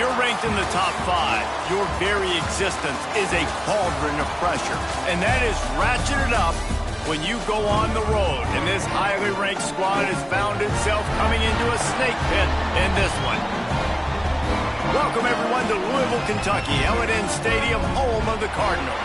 you're ranked in the top 5, your very existence is a cauldron of pressure. And that is ratcheted up when you go on the road. And this highly ranked squad has found itself coming into a snake pit in this one. Welcome, everyone, to Louisville, Kentucky, L&N Stadium, home of the Cardinals.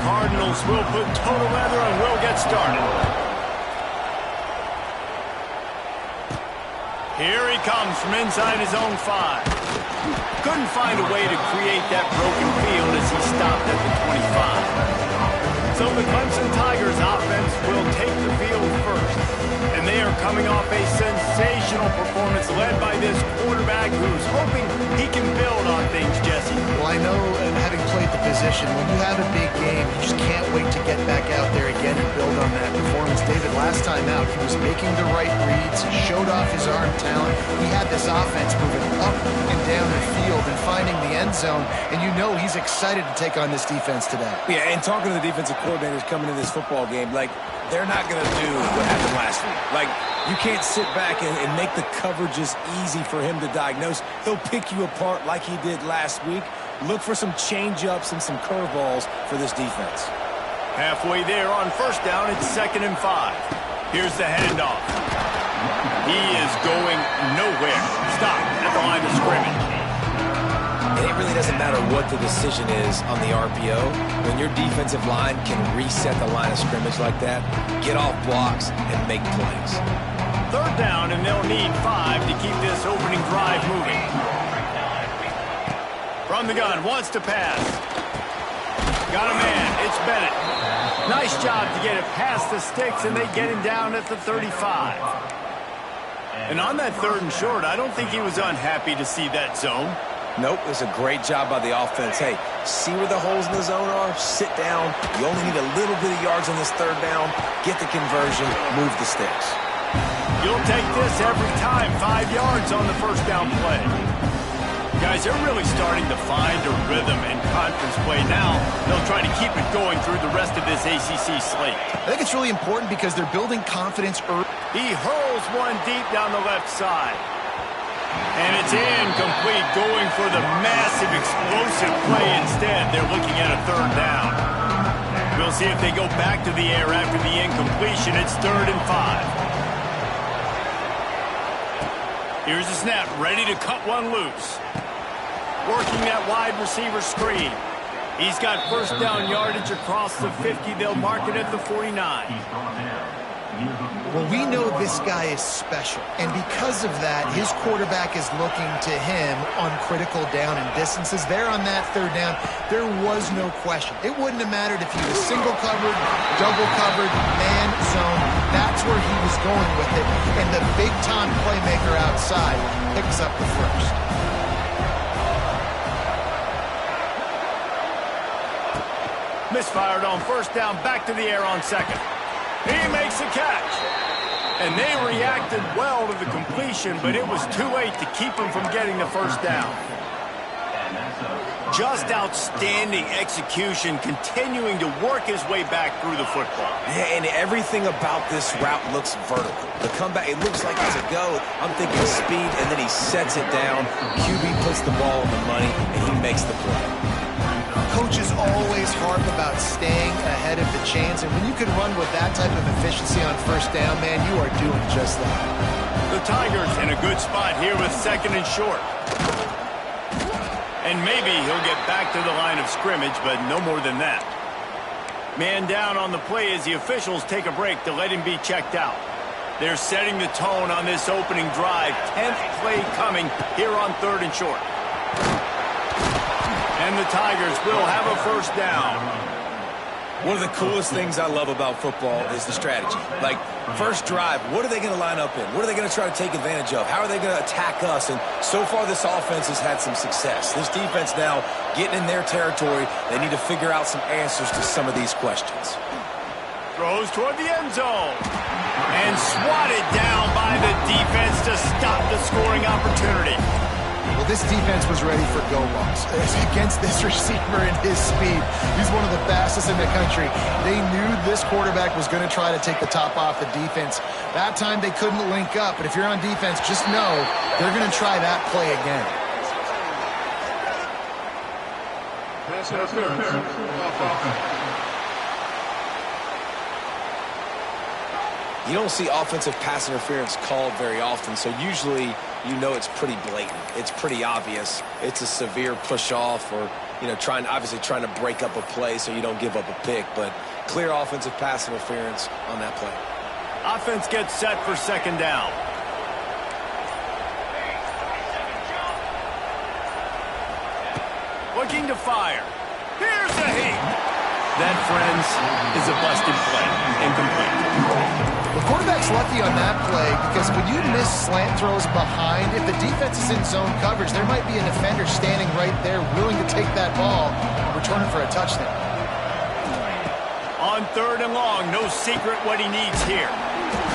Cardinals will put total leather and will get started. Here he comes from inside his own 5. Couldn't find a way to create that broken field as he stopped at the 25. So the Clemson Tigers offense will take the field first. And they are coming off a sensational performance led by this quarterback who's hoping he can build on things, Jesse. Well, I know, having played the position, when you have a big game, you just can't wait to get back out there again and build on that performance. David, last time out, he was making the right reads. He showed off his arm talent. He had this offense moving up and down the field and finding the end zone. And you know he's excited to take on this defense today. Yeah, and talking to the defensive coordinators coming into this football game, like, they're not going to do what happened last week. Like, you can't sit back and make the coverages easy for him to diagnose. He'll pick you apart like he did last week. Look for some change-ups and some curveballs for this defense. Halfway there on first down, it's 2nd and 5. Here's the handoff. He is going nowhere. Stop at the line of scrimmage. And it really doesn't matter what the decision is on the RPO. When your defensive line can reset the line of scrimmage like that, get off blocks and make plays. 3rd down, and they'll need 5 to keep this opening drive moving. From the gun, wants to pass. Got a man, it's Bennett. Nice job to get it past the sticks, and they get him down at the 35. And on that 3rd and short, I don't think he was unhappy to see that zone. Nope, it was a great job by the offense. Hey, see where the holes in the zone are? Sit down. You only need a little bit of yards on this 3rd down. Get the conversion, move the sticks. You'll take this every time. 5 yards on the 1st down play. Guys, they're really starting to find a rhythm in conference play now. They'll try to keep it going through the rest of this ACC slate. I think it's really important because they're building confidence early. He hurls one deep down the left side. And it's incomplete, going for the massive explosive play instead. They're looking at a 3rd down. We'll see if they go back to the air after the incompletion. It's 3rd and 5. Here's the snap, ready to cut one loose. Working that wide receiver screen. He's got 1st down yardage across the 50. They'll mark it at the 49. Well, we know this guy is special, and because of that, his quarterback is looking to him on critical down and distances. There on that 3rd down, there was no question. It wouldn't have mattered if he was single covered, double covered, man zone. That's where he was going with it, and the big-time playmaker outside picks up the 1st. Misfired on 1st down, back to the air on 2nd. He makes a catch. And they reacted well to the completion, but it was too late to keep him from getting the 1st down. Just outstanding execution, continuing to work his way back through the football. Yeah, and everything about this route looks vertical. The comeback, it looks like it's a go. I'm thinking speed, and then he sets it down. QB puts the ball on the money, and he makes the play. Coaches always harp about staying ahead of the chains, and when you can run with that type of efficiency on 1st down, man, you are doing just that. The Tigers in a good spot here with 2nd and short. And maybe he'll get back to the line of scrimmage, but no more than that. Man down on the play as the officials take a break to let him be checked out. They're setting the tone on this opening drive. 10th play coming here on 3rd and short. And the Tigers will have a 1st down. One of the coolest things I love about football is the strategy. Like, first drive, what are they going to line up in? What are they going to try to take advantage of? How are they going to attack us? And so far, this offense has had some success. This defense now getting in their territory. They need to figure out some answers to some of these questions. Throws toward the end zone. And swatted down by the defense to stop the scoring opportunity. Well, this defense was ready for go-balls. Against this receiver and his speed, he's one of the fastest in the country. They knew this quarterback was going to try to take the top off the defense. That time they couldn't link up, but if you're on defense, just know they're going to try that play again. You don't see offensive pass interference called very often, so usually you know it's pretty blatant. It's pretty obvious. It's a severe push-off or, you know, obviously trying to break up a play so you don't give up a pick, but clear offensive pass interference on that play. Offense gets set for second down. Looking to fire. Here's the heat. That, friends, is a busted play. Incomplete. The quarterback's lucky on that play because when you miss slant throws behind, if the defense is in zone coverage, there might be a defender standing right there willing to take that ball and return it for a touchdown. On third and long, no secret what he needs here.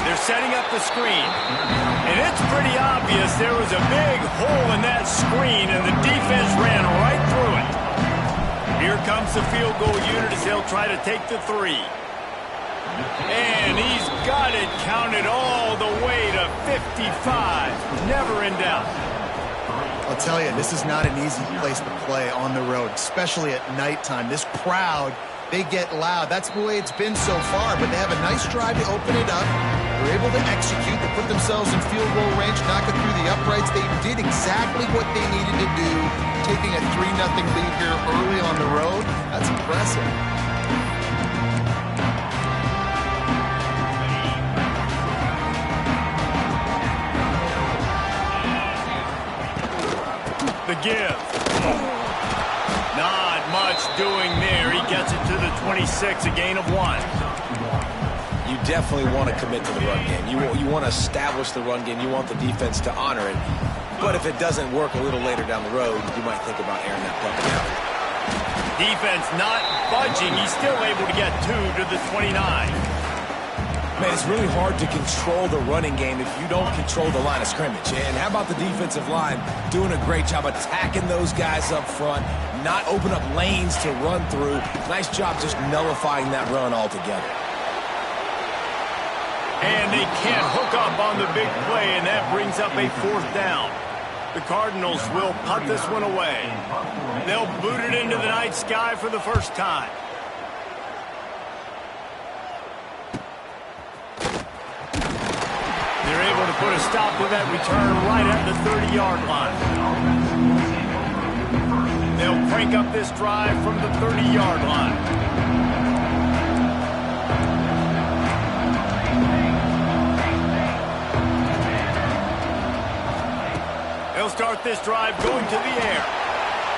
They're setting up the screen. And it's pretty obvious there was a big hole in that screen, and the defense ran right through it. Here comes the field goal unit as they'll try to take the 3. And he's got it counted all the way to 55. Never in doubt. I'll tell you, this is not an easy place to play on the road, especially at nighttime. This crowd, they get loud. That's the way it's been so far, but they have a nice drive to open it up. They're able to execute. They put themselves in field goal range, knock it through the uprights. They did exactly what they needed to do, taking a 3-0 lead here early on the road. That's impressive. The give. Not much doing there. He gets it to the 26, a gain of 1. You definitely want to commit to the run game. You want to establish the run game. You want the defense to honor it. But if it doesn't work a little later down the road, you might think about airing that puppy out. Defense not budging. He's still able to get 2 to the 29. Man, it's really hard to control the running game if you don't control the line of scrimmage. And how about the defensive line doing a great job attacking those guys up front, not open up lanes to run through. Nice job just nullifying that run altogether. And they can't hook up on the big play, and that brings up a 4th down. The Cardinals will punt this one away. They'll boot it into the night sky for the first time. They're able to put a stop to that return right at the 30-yard line. They'll crank up this drive from the 30-yard line. They'll start this drive going to the air.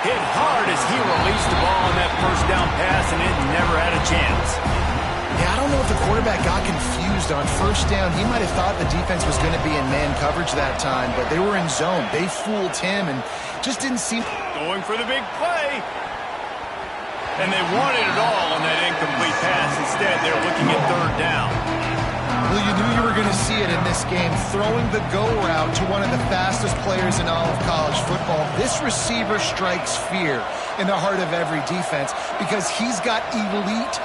Hit hard as he released the ball on that first down pass, and it never had a chance. Yeah, I don't know if the quarterback got confused on first down. He might have thought the defense was going to be in man coverage that time, but they were in zone. They fooled him and just didn't seem... Going for the big play. And they wanted it all on that incomplete pass. Instead, they're looking at third down. Well, you knew you were going to see it in this game. Throwing the go route to one of the fastest players in all of college football. This receiver strikes fear in the heart of every defense because he's got elite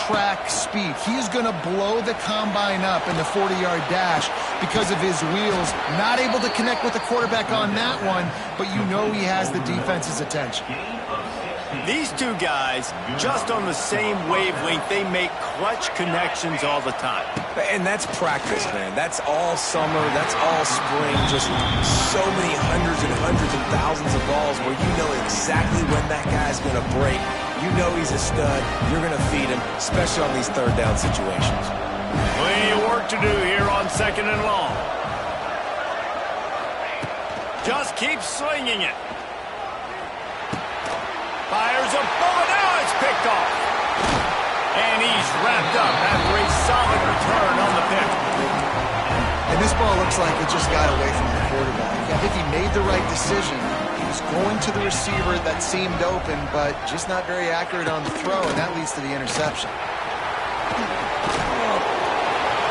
track speed. He is going to blow the combine up in the 40-yard dash because of his wheels. Not able to connect with the quarterback on that one, but you know he has the defense's attention. These two guys, just on the same wavelength, they make clutch connections all the time. And that's practice, man. That's all summer. That's all spring. Just so many hundreds and thousands of balls where you know exactly when that guy's going to break. You know he's a stud. You're going to feed him, especially on these third down situations. Plenty of work to do here on second and long. Just keep slinging it. Fires a bullet. Now it's picked off. And he's wrapped up after a solid return on the pick. And this ball looks like it just got away from the quarterback. I think he made the right decision. He was going to the receiver that seemed open, but just not very accurate on the throw, and that leads to the interception.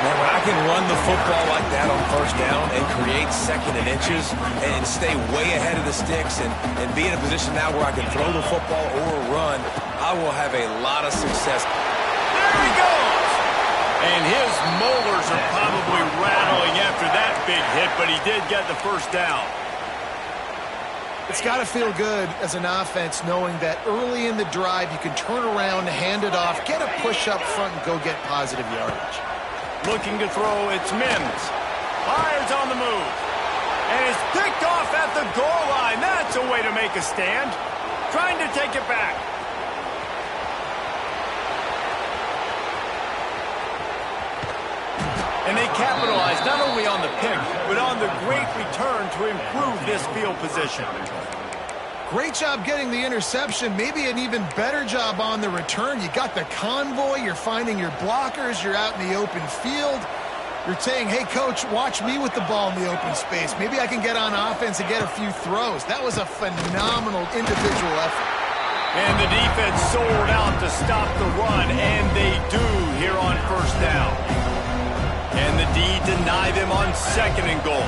Man, when I can run the football like that on first down and create second and inches and stay way ahead of the sticks and be in a position now where I can throw the football or run, I will have a lot of success. There he goes! And his molars are probably rattling after that big hit, but he did get the first down. It's got to feel good as an offense knowing that early in the drive you can turn around, hand it off, get a push up front, and go get positive yardage. Looking to throw, it's Mims. Fires on the move. And is picked off at the goal line. That's a way to make a stand. Trying to take it back. And they capitalize not only on the pick, but on the great return to improve this field position. Great job getting the interception, maybe an even better job on the return. You got the convoy, you're finding your blockers, you're out in the open field. You're saying, hey, coach, watch me with the ball in the open space. Maybe I can get on offense and get a few throws. That was a phenomenal individual effort. And the defense sold out to stop the run, and they do here on first down. And the D deny them on second and goal.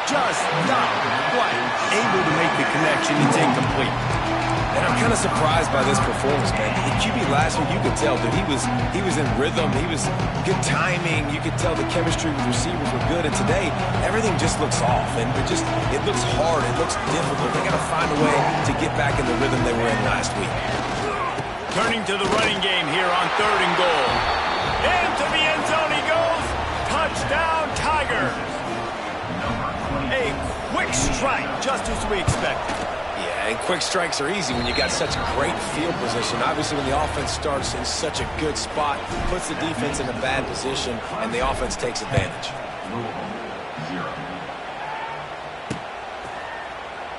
Just not quite able to make the connection. It's incomplete. And I'm kind of surprised by this performance, man. The QB last week, you could tell, dude, he was in rhythm. He was good timing. You could tell the chemistry with receivers were good. And today, everything just looks off. And it looks hard. It looks difficult. They got to find a way to get back in the rhythm they were in last week. Turning to the running game here on third and goal. Into the end zone he goes. Touchdown, Tigers. A quick strike, just as we expected. Yeah, and quick strikes are easy when you got such a great field position. Obviously, when the offense starts in such a good spot, puts the defense in a bad position, and the offense takes advantage.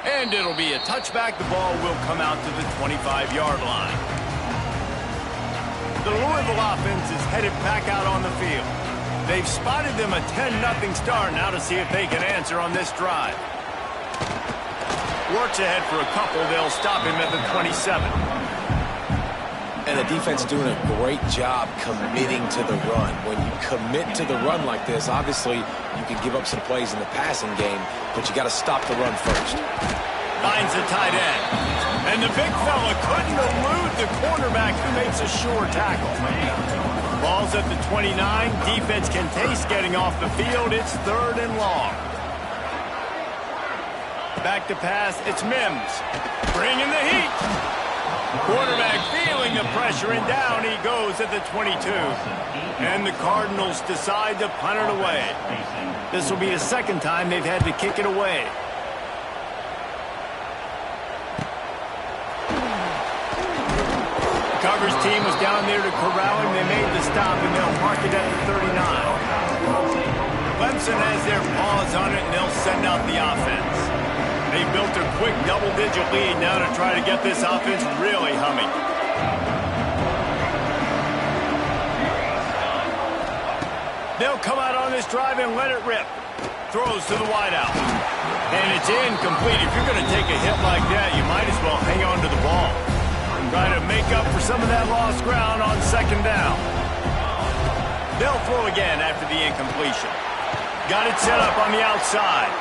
And it'll be a touchback. The ball will come out to the 25-yard line. The Louisville offense is headed back out on the field. They've spotted them a 10-0 start now to see if they can answer on this drive. Works ahead for a couple. They'll stop him at the 27. And the defense doing a great job committing to the run. When you commit to the run like this, obviously you can give up some plays in the passing game, but you got to stop the run first. Finds the tight end. And the big fella couldn't elude the cornerback who makes a sure tackle. Ball's at the 29. Defense can taste getting off the field. It's third and long. Back to pass. It's Mims. Bringing the heat. Quarterback feeling the pressure, and down he goes at the 22. And the Cardinals decide to punt it away. This will be the second time they've had to kick it away. Coverage team was down there to corral him. They made the stop, and they'll mark it at the 39. Clemson has their paws on it, and they'll send out the offense. They built a quick double-digit lead now to try to get this offense really humming. They'll come out on this drive and let it rip. Throws to the wideout. And it's incomplete. If you're going to take a hit like that, you might as well hang on to the ball. Try to make up for some of that lost ground on second down. They'll throw again after the incompletion. Got it set up on the outside.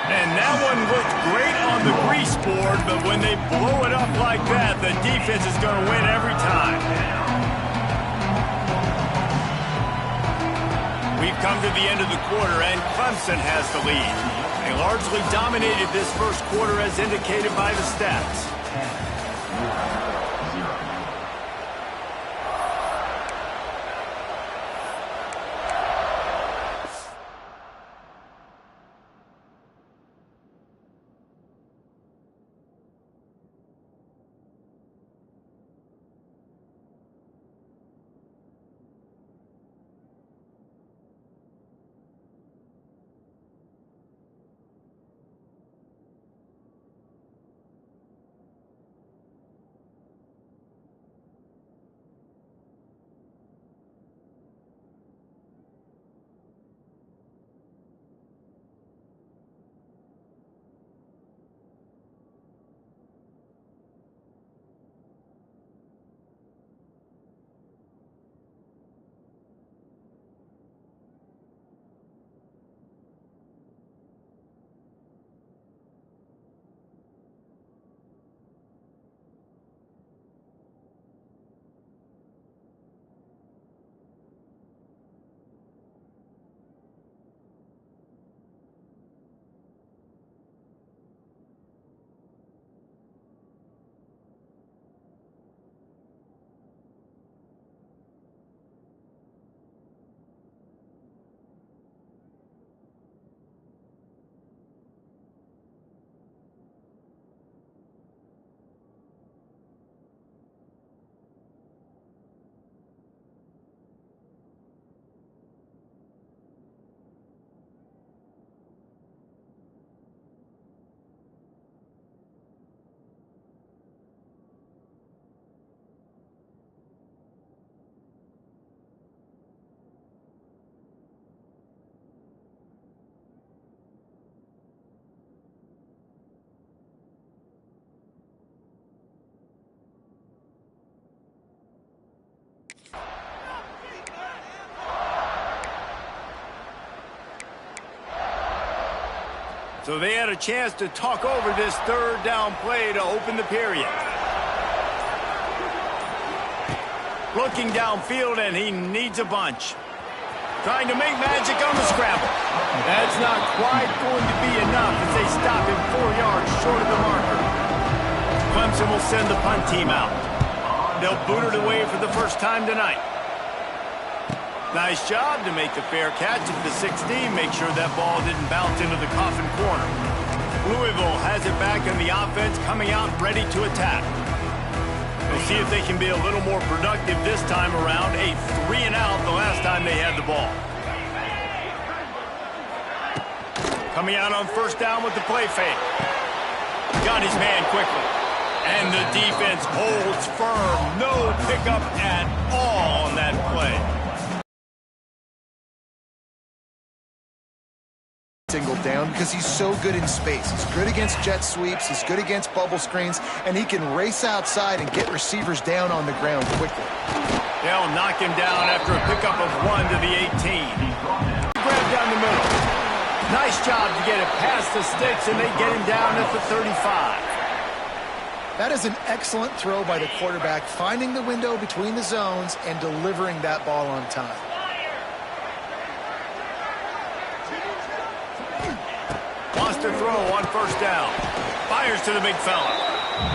And that one looked great on the grease board, but when they blow it up like that, the defense is going to win every time. We've come to the end of the quarter, and Clemson has the lead. They largely dominated this first quarter as indicated by the stats. So they had a chance to talk over this third down play to open the period. Looking downfield, and he needs a bunch. Trying to make magic on the scramble. That's not quite going to be enough as they stop him 4 yards short of the marker. Clemson will send the punt team out. They'll boot it away for the first time tonight. Nice job to make the fair catch at the 16. Make sure that ball didn't bounce into the coffin corner. Louisville has it back in the offense, coming out ready to attack. We'll see if they can be a little more productive this time around. A 3-and-out the last time they had the ball. Coming out on first down with the play fake. Got his man quickly. And the defense holds firm. No pickup at all on that play. Singled down because he's so good in space. He's good against jet sweeps. He's good against bubble screens. And he can race outside and get receivers down on the ground quickly. They'll knock him down after a pickup of 1 to the 18. Grab down the middle. Nice job to get it past the sticks, and they get him down at the 35. That is an excellent throw by the quarterback, finding the window between the zones and delivering that ball on time. Wants to throw on first down. Fires to the big fella.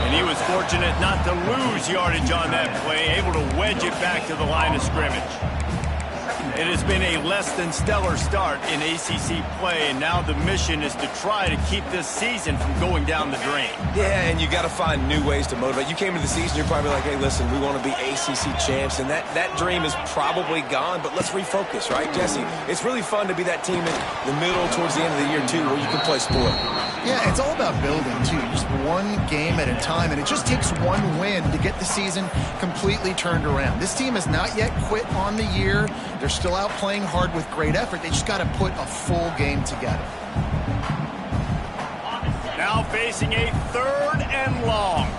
And he was fortunate not to lose yardage on that play, able to wedge it back to the line of scrimmage. It has been a less than stellar start in ACC play, and now the mission is to try to keep this season from going down the drain. Yeah, and you got to find new ways to motivate. You came into the season, you're probably like, hey, listen, we want to be ACC champs, and that dream is probably gone, but let's refocus, right, Jesse? It's really fun to be that team in the middle towards the end of the year, too, where you can play sport. Yeah, it's all about building, too. Just one game at a time, and it just takes one win to get the season completely turned around. This team has not yet quit on the year. They're still out playing hard with great effort. They just got to put a full game together. Now facing a 3rd and long.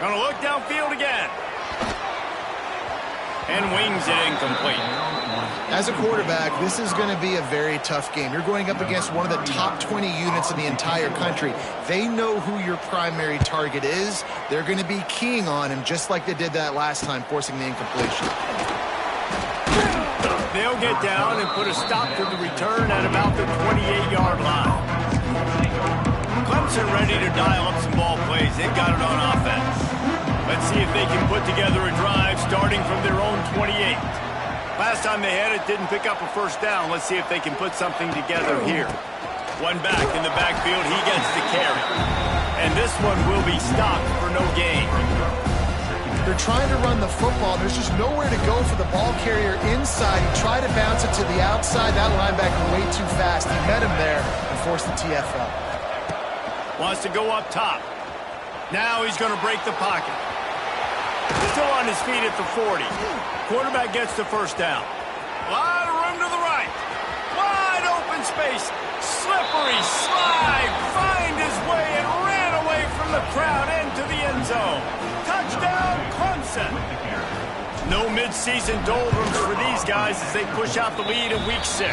Gonna look downfield again. And wings it incomplete. As a quarterback, this is going to be a very tough game. You're going up against one of the top 20 units in the entire country. They know who your primary target is. They're going to be keying on him just like they did that last time, forcing the incompletion. They'll get down and put a stop to the return at about the 28-yard line. Clemson ready to dial up some ball plays. They've got it on offense. Let's see if they can put together a drive starting from their own 28. Last time they had it, didn't pick up a first down. Let's see if they can put something together here. One back in the backfield. He gets the carry. And this one will be stopped for no gain. They're trying to run the football. There's just nowhere to go for the ball carrier inside. He tried to bounce it to the outside. That linebacker way too fast. He met him there and forced the TFL. Wants to go up top. Now he's going to break the pocket. Still on his feet at the 40. Quarterback gets the first down. A lot of room to the right. Wide open space. Slippery slide. Find his way and ran away from the crowd into the end zone. Touchdown, Clemson. No midseason doldrums for these guys as they push out the lead in Week 6.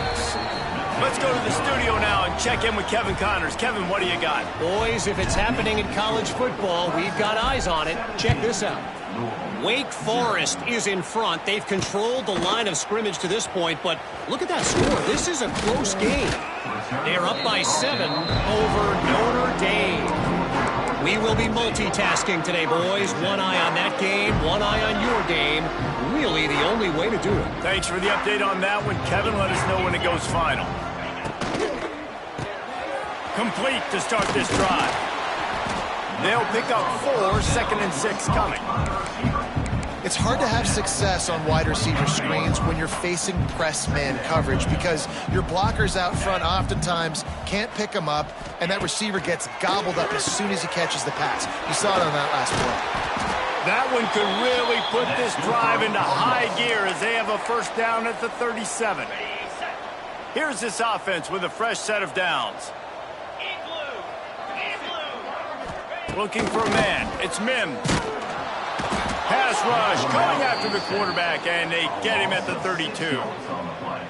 Let's go to the studio now and check in with Kevin Connors. Kevin, what do you got? Boys, if it's happening in college football, we've got eyes on it. Check this out. Wake Forest is in front. They've controlled the line of scrimmage to this point, but look at that score. This is a close game. They're up by 7 over Notre Dame. We will be multitasking today, boys. One eye on that game, one eye on your game. Really the only way to do it. Thanks for the update on that one, Kevin. Let us know when it goes final. Complete to start this drive. They'll pick up 4, 2nd and 6 coming. It's hard to have success on wide receiver screens when you're facing press man coverage because your blockers out front oftentimes can't pick them up, and that receiver gets gobbled up as soon as he catches the pass. You saw it on that last play. That one could really put this drive into high gear as they have a first down at the 37. Here's this offense with a fresh set of downs. Looking for a man. It's Mims. Pass rush going after the quarterback, and they get him at the 32.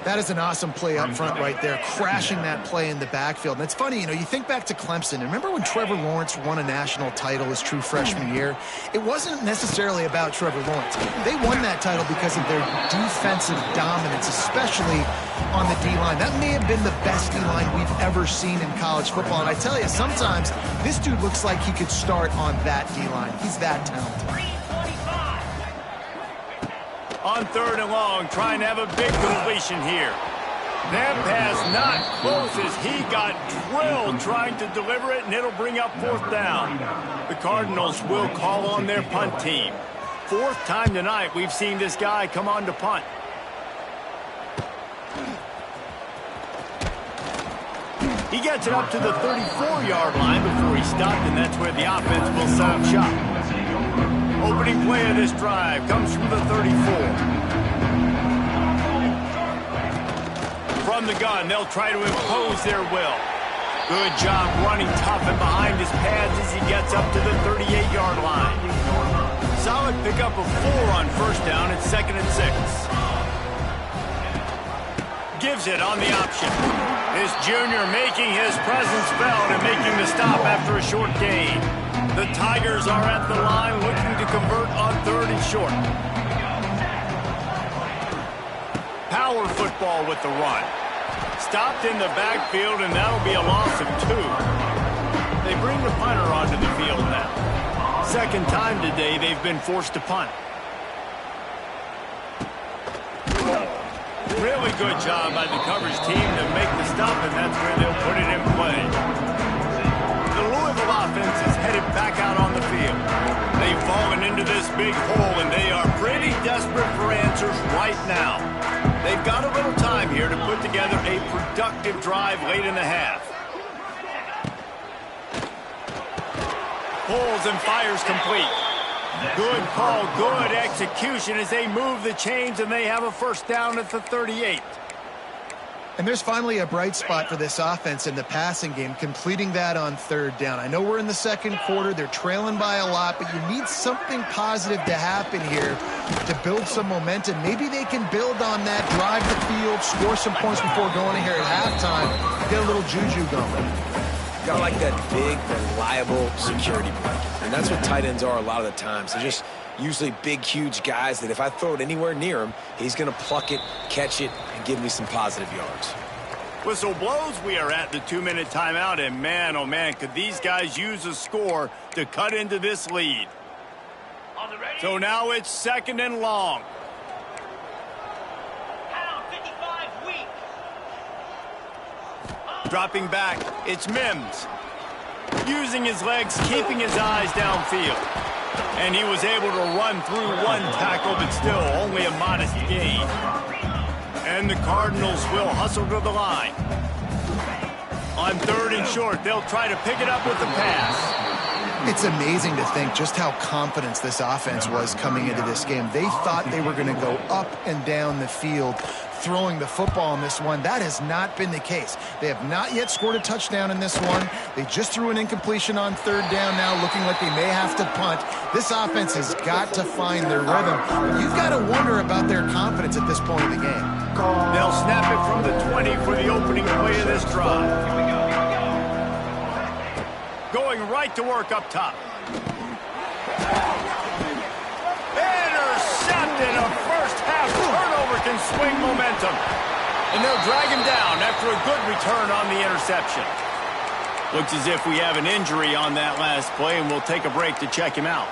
That is an awesome play up front right there, crashing that play in the backfield. And it's funny, you think back to Clemson. Remember when Trevor Lawrence won a national title his true freshman year? It wasn't necessarily about Trevor Lawrence. They won that title because of their defensive dominance, especially on the D-line. That may have been the best D-line we've ever seen in college football. And I tell you, sometimes this dude looks like he could start on that D-line. He's that talented. On 3rd and long, trying to have a big completion here. That pass not close as he got drilled trying to deliver it, and it'll bring up 4th down. The Cardinals will call on their punt team. 4th time tonight we've seen this guy come on to punt. He gets it up to the 34-yard line before he stopped, and that's where the offense will set up shop. Opening play of this drive comes from the 34. From the gun, they'll try to impose their will. Good job running tough and behind his pads as he gets up to the 38-yard line. Solid pickup of 4 on 1st down. It's 2nd and 6. Gives it on the option. This junior making his presence felt and making the stop after a short gain. The Tigers are at the line looking to convert on 3rd and short. Power football with the run. Stopped in the backfield, and that'll be a loss of 2. They bring the punter onto the field now. 2nd time today they've been forced to punt. Really good job by the coverage team to make the stop, and that's where they'll put it in play. The Louisville offense is headed back out on the field. They've fallen into this big hole, and they are pretty desperate for answers right now. They've got a little time here to put together a productive drive late in the half. Pulls and fires complete. Good call, good execution as they move the chains, and they have a 1st down at the 38. And there's finally a bright spot for this offense in the passing game, completing that on 3rd down. I know we're in the 2nd quarter. They're trailing by a lot, but you need something positive to happen here to build some momentum. Maybe they can build on that, drive the field, score some points before going in here at halftime, get a little juju going. Got like that big, reliable security blanket. And that's what tight ends are a lot of the times. They're just usually big, huge guys that if I throw it anywhere near him, he's going to pluck it, catch it, and give me some positive yards. Whistle blows. We are at the 2-minute timeout, and man, oh man, could these guys use a score to cut into this lead. So now it's 2nd and long. Dropping back, it's Mims. Using his legs, keeping his eyes downfield. And he was able to run through 1 tackle, but still only a modest gain. And the Cardinals will hustle to the line. On 3rd and short, they'll try to pick it up with the pass. It's amazing to think just how confident this offense was coming into this game. They thought they were going to go up and down the field throwing the football in this one. That has not been the case. They have not yet scored a touchdown in this one. They just threw an incompletion on 3rd down now, looking like they may have to punt. This offense has got to find their rhythm. You've got to wonder about their confidence at this point in the game. They'll snap it from the 20 for the opening play of this drive. Going right to work up top. Intercepted. A first-half turnover can swing momentum. And they'll drag him down after a good return on the interception. Looks as if we have an injury on that last play, and we'll take a break to check him out.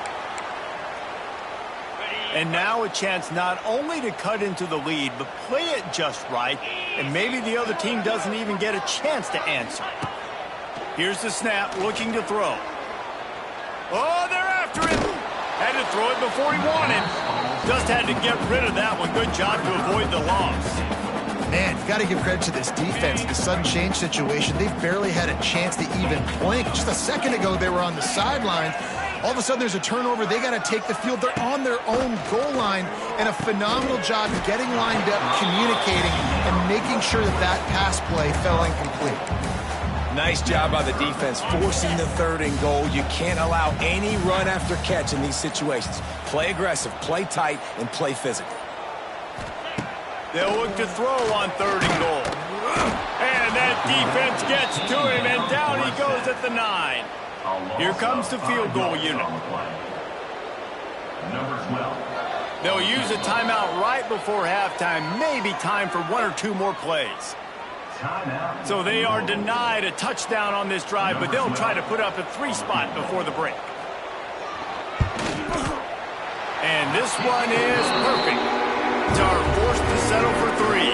And now a chance not only to cut into the lead, but play it just right, and maybe the other team doesn't even get a chance to answer. Here's the snap, looking to throw. Oh, they're after him. Had to throw it before he wanted. Just had to get rid of that one. Good job to avoid the loss. Man, you've got to give credit to this defense. The sudden change situation, they've barely had a chance to even blink. Just a second ago, they were on the sideline. All of a sudden, there's a turnover. They got to take the field. They're on their own goal line, and a phenomenal job getting lined up, communicating, and making sure that that pass play fell incomplete. Nice job by the defense forcing the 3rd and goal. You can't allow any run after catch in these situations. Play aggressive, play tight, and play physical. They'll look to throw on 3rd and goal. And that defense gets to him, and down he goes at the 9. Here comes the field goal unit. They'll use a timeout right before halftime, maybe time for 1 or 2 more plays. So they are denied a touchdown on this drive, but they'll try to put up a 3 spot before the break. And this one is perfect. Are forced to settle for 3.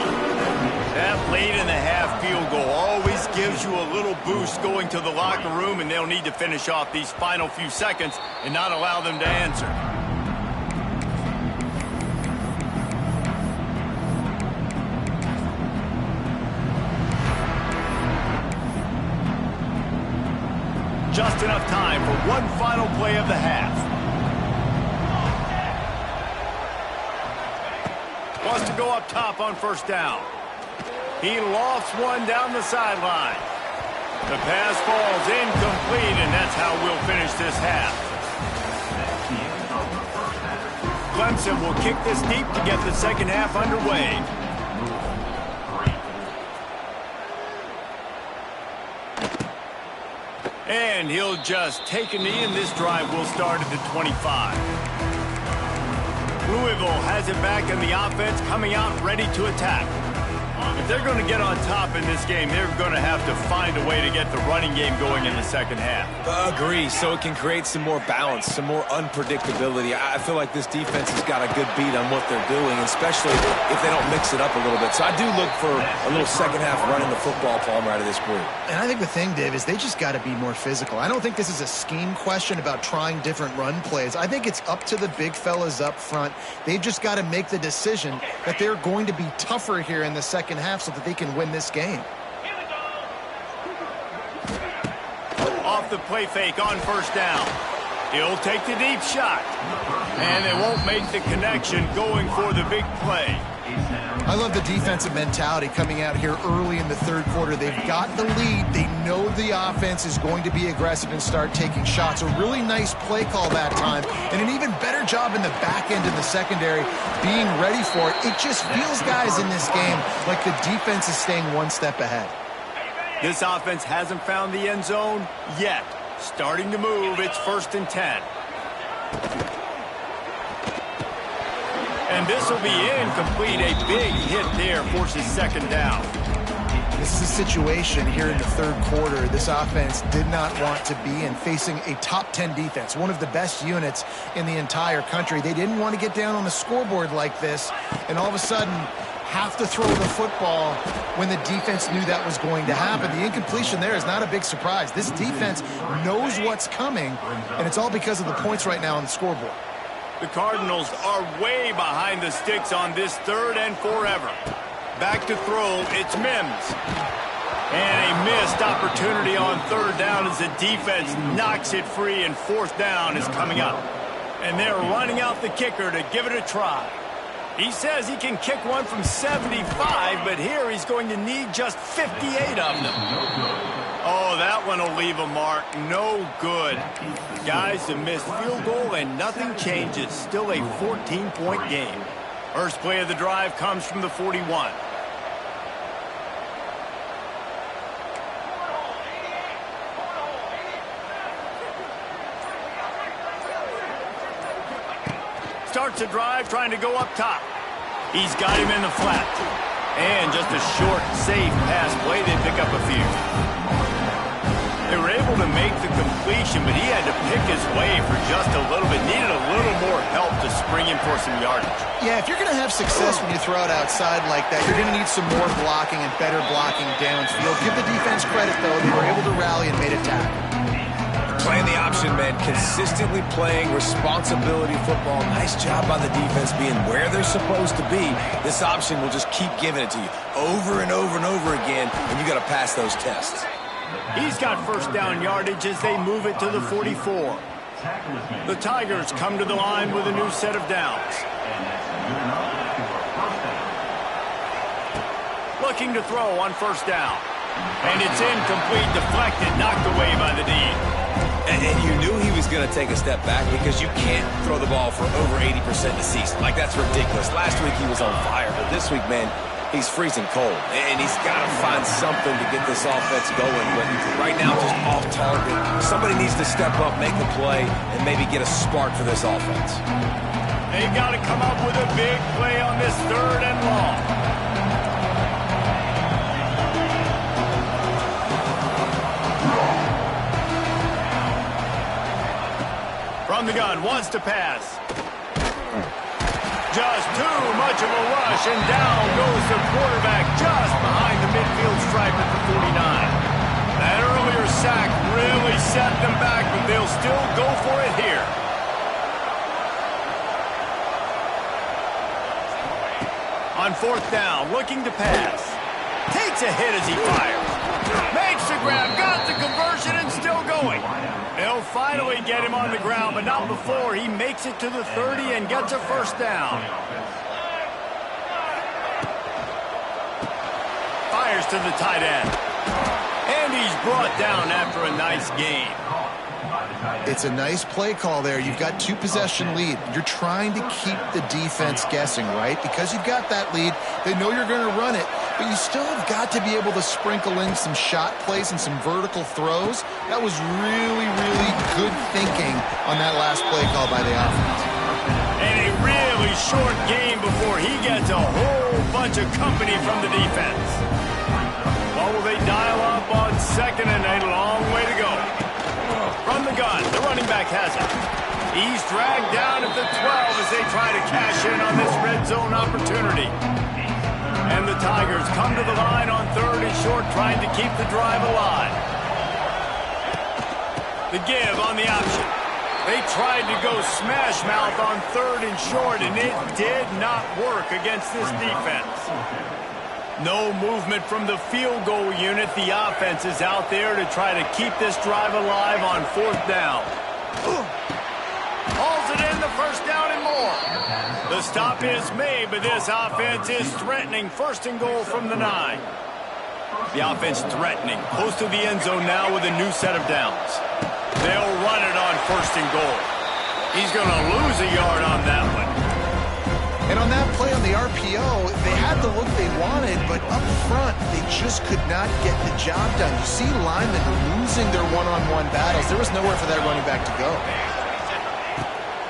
That late in the half field goal always gives you a little boost going to the locker room, and they'll need to finish off these final few seconds and not allow them to answer. Just enough time for one final play of the half. Wants to go up top on 1st down. He lofts one down the sideline. The pass falls incomplete, and that's how we'll finish this half. Clemson will kick this deep to get the second half underway. And he'll just take a knee, and this drive will start at the 25. Louisville has it back, and the offense coming out ready to attack. If they're going to get on top in this game, they're going to have to find a way to get the running game going in the second half. Agree, so it can create some more balance, some more unpredictability. I feel like this defense has got a good beat on what they're doing, especially if they don't mix it up a little bit. So I do look for a little second half running the football, Palmer, out of this group. And I think the thing, Dave, is they just got to be more physical. I don't think this is a scheme question about trying different run plays. I think it's up to the big fellas up front. They've just got to make the decision that they're going to be tougher here in the second half so that they can win this game. Off the play fake on 1st down. He'll take the deep shot. And they won't make the connection going for the big play. I love the defensive mentality coming out here early in the 3rd quarter. They've got the lead. They know the offense is going to be aggressive and start taking shots. A really nice play call that time, and an even better job in the back end in the secondary being ready for it. It just feels, guys, in this game like the defense is staying one step ahead. This offense hasn't found the end zone yet. Starting to move. It's 1st and 10. And this will be incomplete. A big hit there forces 2nd down. This is a situation here in the 3rd quarter this offense did not want to be in, facing a top 10 defense, one of the best units in the entire country. They didn't want to get down on the scoreboard like this, and all of a sudden have to throw the football when the defense knew that was going to happen. The incompletion there is not a big surprise. This defense knows what's coming, and it's all because of the points right now on the scoreboard. The Cardinals are way behind the sticks on this 3rd and forever. Back to throw, it's Mims. And a missed opportunity on 3rd down as the defense knocks it free, and 4th down is coming up. And they're running out the kicker to give it a try. He says he can kick one from 75, but here he's going to need just 58 of them. Oh, that one will leave a mark. No good. Guys, a missed field goal and nothing changes. Still a 14-point game. First play of the drive comes from the 41. Starts a drive trying to go up top. He's got him in the flat. And just a short, safe pass play. They pick up a few. They were able to make the completion, but he had to pick his way for just a little bit. Needed a little more help to spring him for some yardage. Yeah, if you're going to have success when you throw it outside like that, you're going to need some more blocking and better blocking downfield. Give the defense credit, though. They were able to rally and made a tackle. Playing the option, man, consistently playing responsibility football. Nice job by the defense being where they're supposed to be. This option will just keep giving it to you over and over and over again, and you got to pass those tests. He's got 1st down yardage as they move it to the 44. The Tigers come to the line with a new set of downs. Looking to throw on 1st down. And it's incomplete, deflected, knocked away by the D. And you knew he was going to take a step back because you can't throw the ball for over 80% a season. Like, that's ridiculous. Last week he was on fire, but this week, man, he's freezing cold. And he's got to find something to get this offense going. But right now, just off target. Somebody needs to step up, make a play, and maybe get a spark for this offense. They got to come up with a big play on this 3rd and long. From the gun, wants to pass. Just too much of a rush, and down goes the quarterback just behind the midfield stripe at the 49. That earlier sack really set them back, but they'll still go for it here. On 4th down, looking to pass. Takes a hit as he fires. Makes the grab, got the conversion, and still going. They'll finally get him on the ground, but not before he makes it to the 30 and gets a 1st down. Fires to the tight end. And he's brought down after a nice gain. It's a nice play call there. You've got 2-possession lead. You're trying to keep the defense guessing, right? Because you've got that lead, they know you're going to run it, but you still have got to be able to sprinkle in some shot plays and some vertical throws. That was really, really good thinking on that last play call by the offense. And a really short game before he gets a whole bunch of company from the defense. What will they dial up on 2nd and a long way to go? From the gun, the running back has it. He's dragged down at the 12 as they try to cash in on this red zone opportunity. And the Tigers come to the line on 3rd and short, trying to keep the drive alive. The give on the option. They tried to go smash mouth on 3rd and short, and it did not work against this defense. No movement from the field goal unit. The offense is out there to try to keep this drive alive on 4th down. Hauls it in, the 1st down and more. The stop is made, but this offense is threatening 1st and goal from the 9. The offense threatening, close to the end zone now with a new set of downs. They'll run it on 1st and goal. He's going to lose a yard on that one. And on that play on the RPO, they had the look they wanted, but up front, they just could not get the job done. You see linemen losing their one-on-one battles. There was nowhere for that running back to go.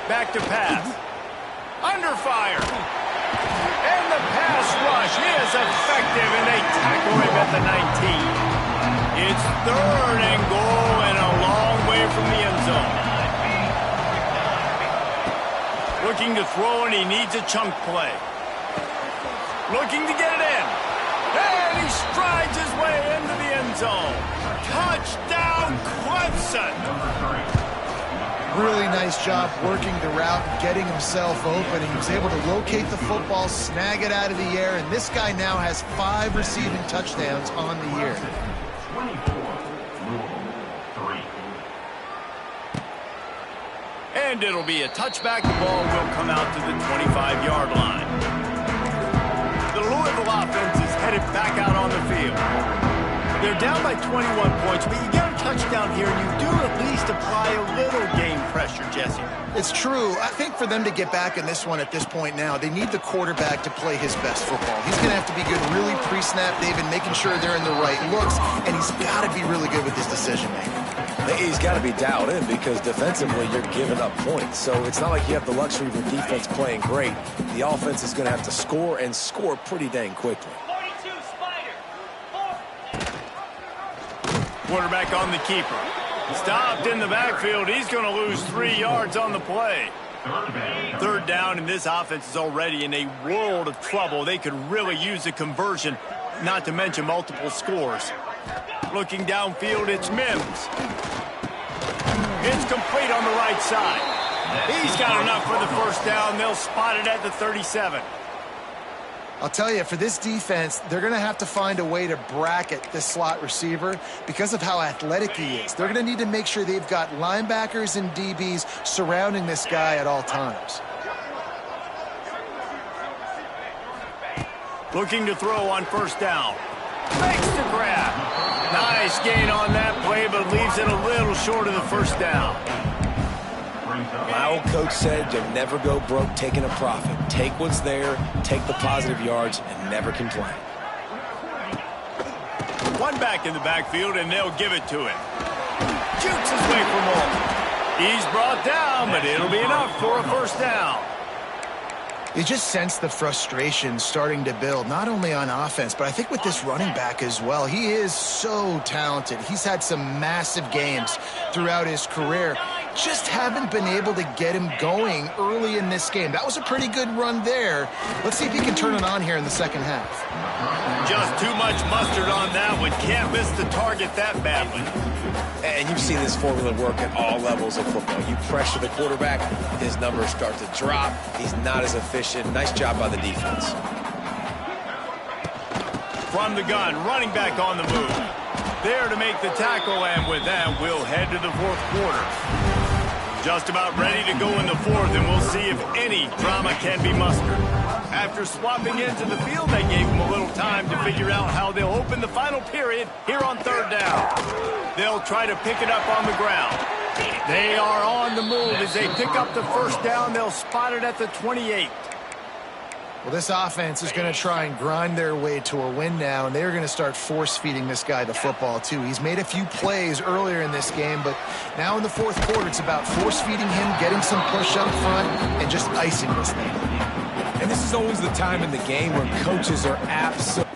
Back to pass. Under fire. And the pass rush is effective, and they tackle him at the 19. It's 3rd and goal and a long way from the end zone. Looking to throw, and he needs a chunk play. Looking to get it in. And he strides his way into the end zone. Touchdown, Clemson! Really nice job working the route, getting himself open. He was able to locate the football, snag it out of the air, and this guy now has 5 receiving touchdowns on the year. And it'll be a touchback. The ball will come out to the 25-yard line. The Louisville offense is headed back out on the field. They're down by 21 points, but you get a touchdown here, and you do at least apply a little game pressure, Jesse. It's true. I think for them to get back in this one at this point now, they need the quarterback to play his best football. He's going to have to be good really pre-snap, David, making sure they're in the right looks, and he's got to be really good with his decision-making. He's got to be dialed in because defensively you're giving up points. So it's not like you have the luxury of your defense playing great. The offense is going to have to score and score pretty dang quickly. 42, Spider. Quarterback on the keeper. Stopped in the backfield. He's going to lose 3 yards on the play. 3rd down, and this offense is already in a world of trouble. They could really use a conversion, not to mention multiple scores. Looking downfield, it's Mims. It's complete on the right side. He's got enough for the 1st down. They'll spot it at the 37. I'll tell you, for this defense, they're going to have to find a way to bracket this slot receiver because of how athletic he is. They're going to need to make sure they've got linebackers and DBs surrounding this guy at all times. Looking to throw on 1st down. Makes the grab. Nice gain on that play, but leaves it a little short of the first down. My old coach said you'll never go broke taking a profit. Take what's there, take the positive yards, and never complain. One back in the backfield, and they'll give it to him. Jukes his way for more. He's brought down, but it'll be enough for a first down. You just sense the frustration starting to build, not only on offense, but I think with this running back as well. He is so talented. He's had some massive games throughout his career. Just haven't been able to get him going early in this game. That was a pretty good run there. Let's see if he can turn it on here in the second half. Just too much mustard on that one. Can't miss the target that badly. And you've seen this formula work at all levels of football. You pressure the quarterback, his numbers start to drop. He's not as efficient. Nice job by the defense. From the gun, running back on the move. There to make the tackle, and with that, we'll head to the fourth quarter. Just about ready to go in the fourth, and we'll see if any drama can be mustered. After swapping into the field, they gave them a little time to figure out how they'll open the final period here on third down. They'll try to pick it up on the ground. They are on the move as they pick up the first down. They'll spot it at the 28. Well, this offense is going to try and grind their way to a win now, and they're going to start force-feeding this guy the football, too. He's made a few plays earlier in this game, but now in the fourth quarter, it's about force-feeding him, getting some push up front, and just icing this thing. And this is always the time in the game where coaches are absolutely...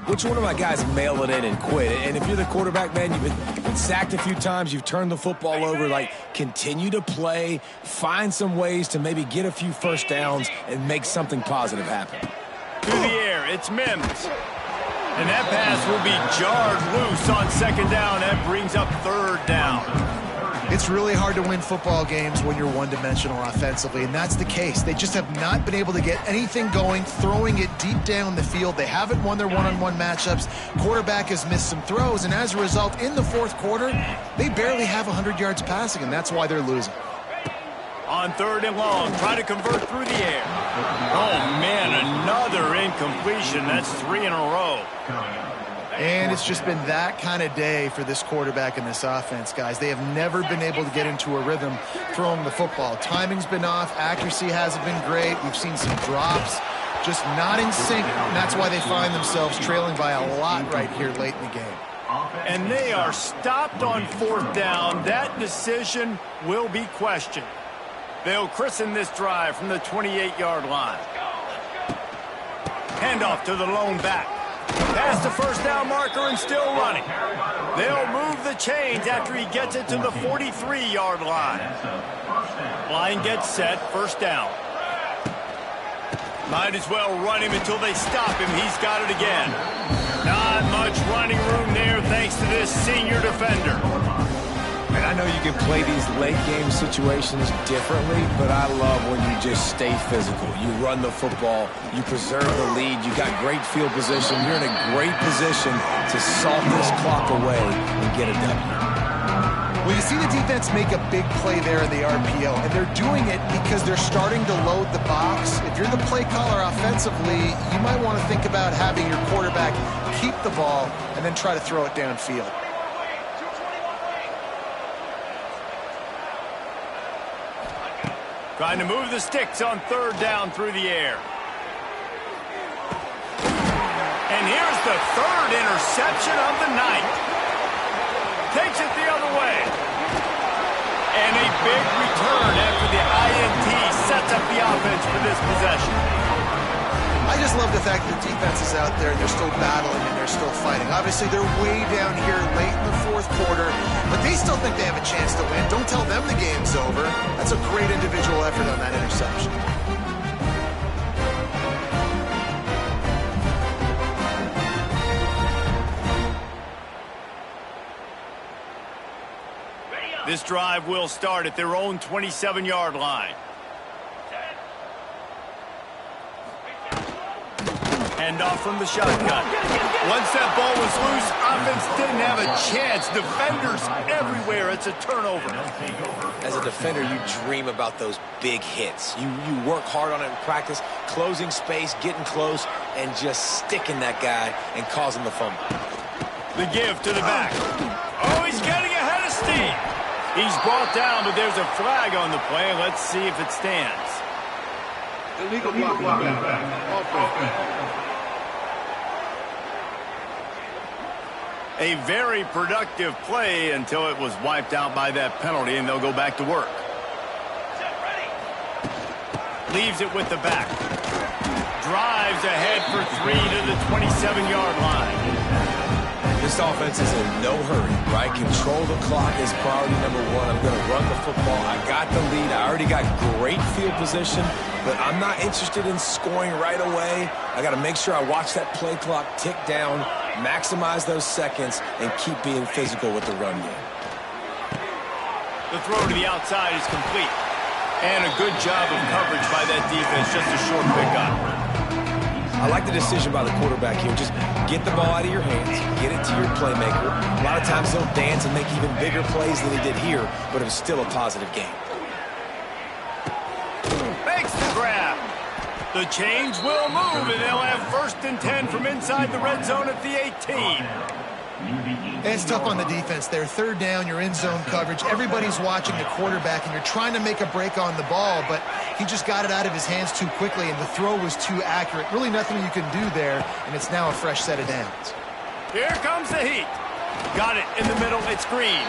Which one of my guys mail it in and quit? And if you're the quarterback, man, you've been sacked a few times, you've turned the football over, like, continue to play, find some ways to maybe get a few first downs and make something positive happen. Through the air, it's Mims. And that pass will be jarred loose on second down. That brings up third down. It's really hard to win football games when you're one-dimensional offensively, and that's the case. They just have not been able to get anything going, throwing it deep down the field. They haven't won their one-on-one matchups. Quarterback has missed some throws, and as a result, in the fourth quarter, they barely have 100 yards passing, and that's why they're losing. On third and long, try to convert through the air. Oh, man, another incompletion. That's 3 in a row. And it's just been that kind of day for this quarterback and this offense, guys. They have never been able to get into a rhythm throwing the football. Timing's been off. Accuracy hasn't been great. We've seen some drops, just not in sync. And that's why they find themselves trailing by a lot right here late in the game. And they are stopped on fourth down. That decision will be questioned. They'll christen this drive from the 28-yard line. Handoff to the lone back. Past the first down marker and still running. They'll move the chains after he gets it to the 43-yard line. Line gets set, first down. Might as well run him until they stop him. He's got it again. Not much running room there thanks to this senior defender. And I know you can play these late-game situations differently, but I love when you just stay physical. You run the football, you preserve the lead, you got great field position, you're in a great position to salt this clock away and get a W. Well, you see the defense make a big play there in the RPO, and they're doing it because they're starting to load the box. If you're the play caller offensively, you might want to think about having your quarterback keep the ball and then try to throw it downfield. Trying to move the sticks on third down through the air. And here's the third interception of the night. Takes it the other way. And a big return after the INT sets up the offense for this possession. I just love the fact that the defense is out there and they're still battling and they're still fighting. Obviously, they're way down here late in the fourth quarter, but they still think they have a chance to win. Don't tell them the game's over. That's a great individual effort on that interception. This drive will start at their own 27-yard line. Hand off from the shotgun. Once that ball was loose, offense didn't have a chance. Defenders everywhere. It's a turnover. As a defender, you dream about those big hits. You work hard on it in practice, closing space, getting close, and just sticking that guy and causing the fumble. The give to the back. Oh, he's getting ahead of steam. He's brought down, but there's a flag on the play. Let's see if it stands. Illegal blocking back. A very productive play until it was wiped out by that penalty, and they'll go back to work. Leaves it with the back. Drives ahead for 3 to the 27-yard line. This offense is in no hurry, right? Control the clock is priority number one. I'm going to run the football. I got the lead. I already got great field position, but I'm not interested in scoring right away. I got to make sure I watch that play clock tick down, maximize those seconds, and keep being physical with the run game. The throw to the outside is complete. And a good job of coverage by that defense. Just a short pickup. I like the decision by the quarterback here. Just get the ball out of your hands, get it to your playmaker. A lot of times he'll dance and make even bigger plays than he did here, but it was still a positive game. Makes the grab. The change will move, and they'll have 1st and 10 from inside the red zone at the 18. And it's tough on the defense there. Third down, you're in zone coverage. Everybody's watching the quarterback, and you're trying to make a break on the ball, but he just got it out of his hands too quickly, and the throw was too accurate. Really nothing you can do there, and it's now a fresh set of downs. Here comes the heat. Got it in the middle. It's Green.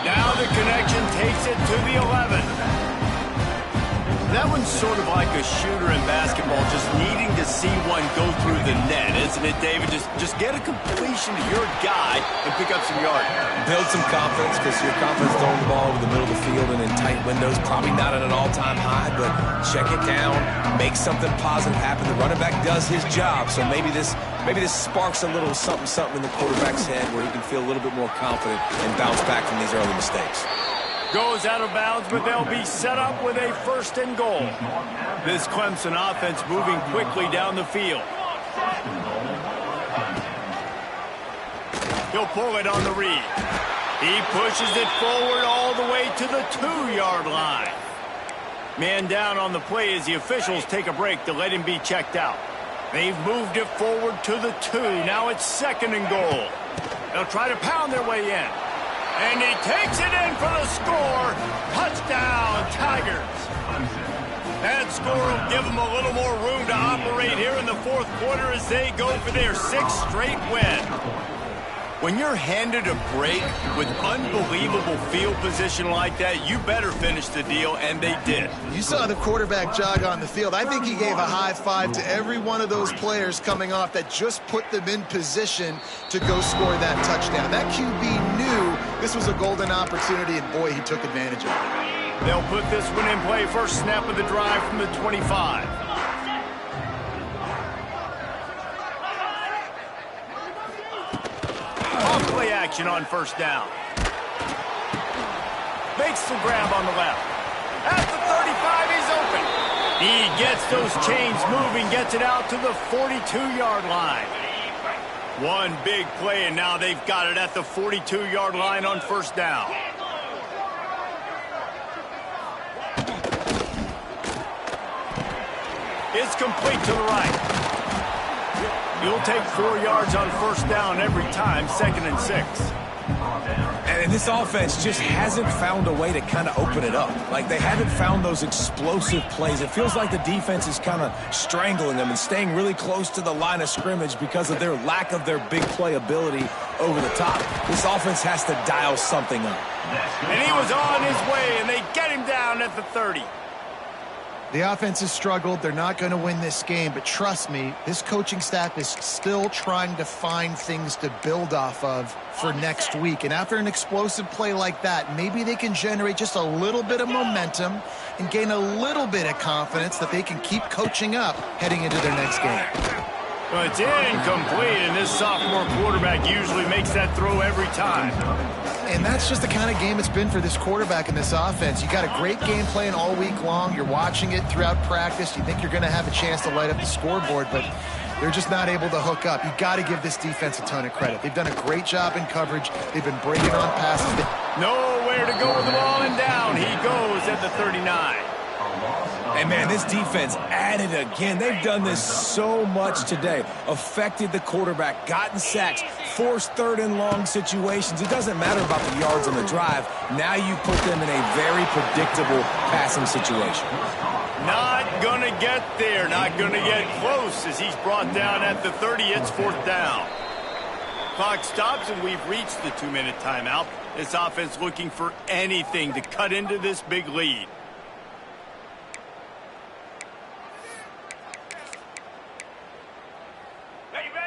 Now the connection takes it to the 11. That one's sort of like a shooter in basketball, just needing to see one go through the net, isn't it, David? Just get a completion to your guy and pick up some yardage. Build some confidence, because your confidence throwing the ball over the middle of the field and in tight windows, probably not at an all-time high, but check it down, make something positive happen. The running back does his job, so maybe this sparks a little something in the quarterback's head where he can feel a little bit more confident and bounce back from these early mistakes. Goes out of bounds, but they'll be set up with a 1st and goal. This Clemson offense moving quickly down the field. He'll pull it on the read. He pushes it forward all the way to the 2-yard line. Man down on the play as the officials take a break to let him be checked out. They've moved it forward to the 2. Now it's 2nd and goal. They'll try to pound their way in. And he takes it in for the score. Touchdown, Tigers. That score will give them a little more room to operate here in the fourth quarter as they go for their 6th straight win. When you're handed a break with unbelievable field position like that, you better finish the deal, and they did. You saw the quarterback jog on the field. I think he gave a high five to every one of those players coming off that just put them in position to go score that touchdown. That QB knew this was a golden opportunity, and boy, he took advantage of it. They'll put this one in play. First snap of the drive from the 25. Off-play action on 1st down. Makes the grab on the left. At the 35, he's open. He gets those chains moving, gets it out to the 42-yard line. One big play, and now they've got it at the 42-yard line on 1st down. It's complete to the right. You'll take 4 yards on first down every time, 2nd and 6. And this offense just hasn't found a way to kind of open it up. Like, they haven't found those explosive plays. It feels like the defense is kind of strangling them and staying really close to the line of scrimmage because of their lack of their big play ability over the top. This offense has to dial something up. And he was on his way, and they get him down at the 30. The offense has struggled. They're not going to win this game, but trust me, this coaching staff is still trying to find things to build off of for next week. And after an explosive play like that, maybe they can generate just a little bit of momentum and gain a little bit of confidence that they can keep coaching up heading into their next game. Well, it's incomplete, and this sophomore quarterback usually makes that throw every time. And that's just the kind of game it's been for this quarterback and this offense. You got a great game plan all week long. You're watching it throughout practice. You think you're going to have a chance to light up the scoreboard, but they're just not able to hook up. You got to give this defense a ton of credit. They've done a great job in coverage. They've been breaking on passes. Nowhere to go with the ball, and down he goes at the 39. And, man, this defense added again. They've done this so much today. Affected the quarterback, gotten sacks, forced 3rd and long situations. It doesn't matter about the yards on the drive. Now you put them in a very predictable passing situation. Not going to get there. Not going to get close as he's brought down at the 30. It's 4th down. Clock stops, and we've reached the 2-minute timeout. This offense looking for anything to cut into this big lead.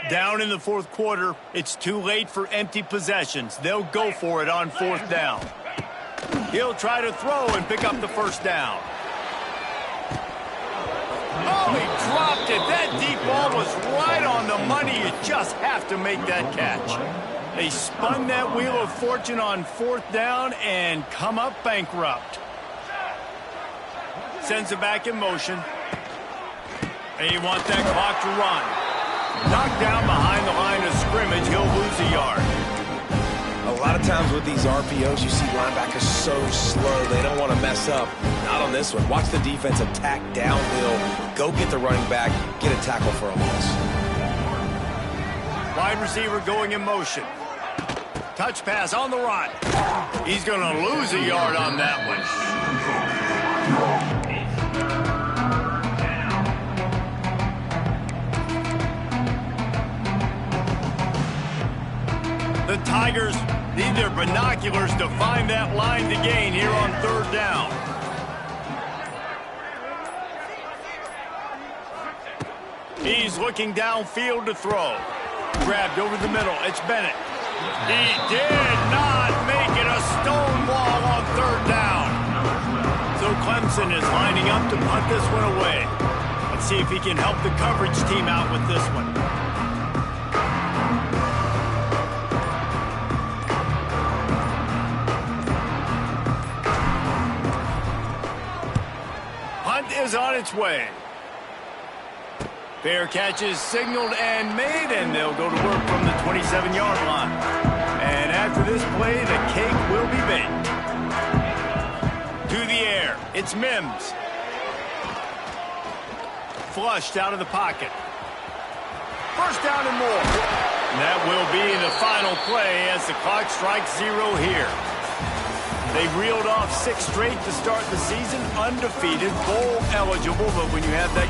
Down in the 4th quarter, it's too late for empty possessions. They'll go for it on 4th down. He'll try to throw and pick up the 1st down. Oh, he dropped it. That deep ball was right on the money. You just have to make that catch. They spun that wheel of fortune on 4th down and come up bankrupt. Sends it back in motion. And you want that clock to run. Knocked down behind the line of scrimmage, he'll lose a yard. A lot of times with these RPOs, you see linebackers so slow, they don't want to mess up. Not on this one. Watch the defense attack downhill, go get the running back, get a tackle for a loss. Wide receiver going in motion. Touch pass on the run. He's going to lose a yard on that one. The Tigers need their binoculars to find that line to gain here on 3rd down. He's looking downfield to throw. Grabbed over the middle. It's Bennett. He did not make it. A stone wall on 3rd down. So Clemson is lining up to punt this one away. Let's see if he can help the coverage team out with this one. Is on its way. Fair catch is signaled and made, and they'll go to work from the 27-yard line. And after this play, the cake will be baked. To the air, it's Mims. Flushed out of the pocket. 1st down and more. And that will be the final play as the clock strikes 0 here. They've reeled off 6 straight to start the season, undefeated, bowl eligible, but when you have that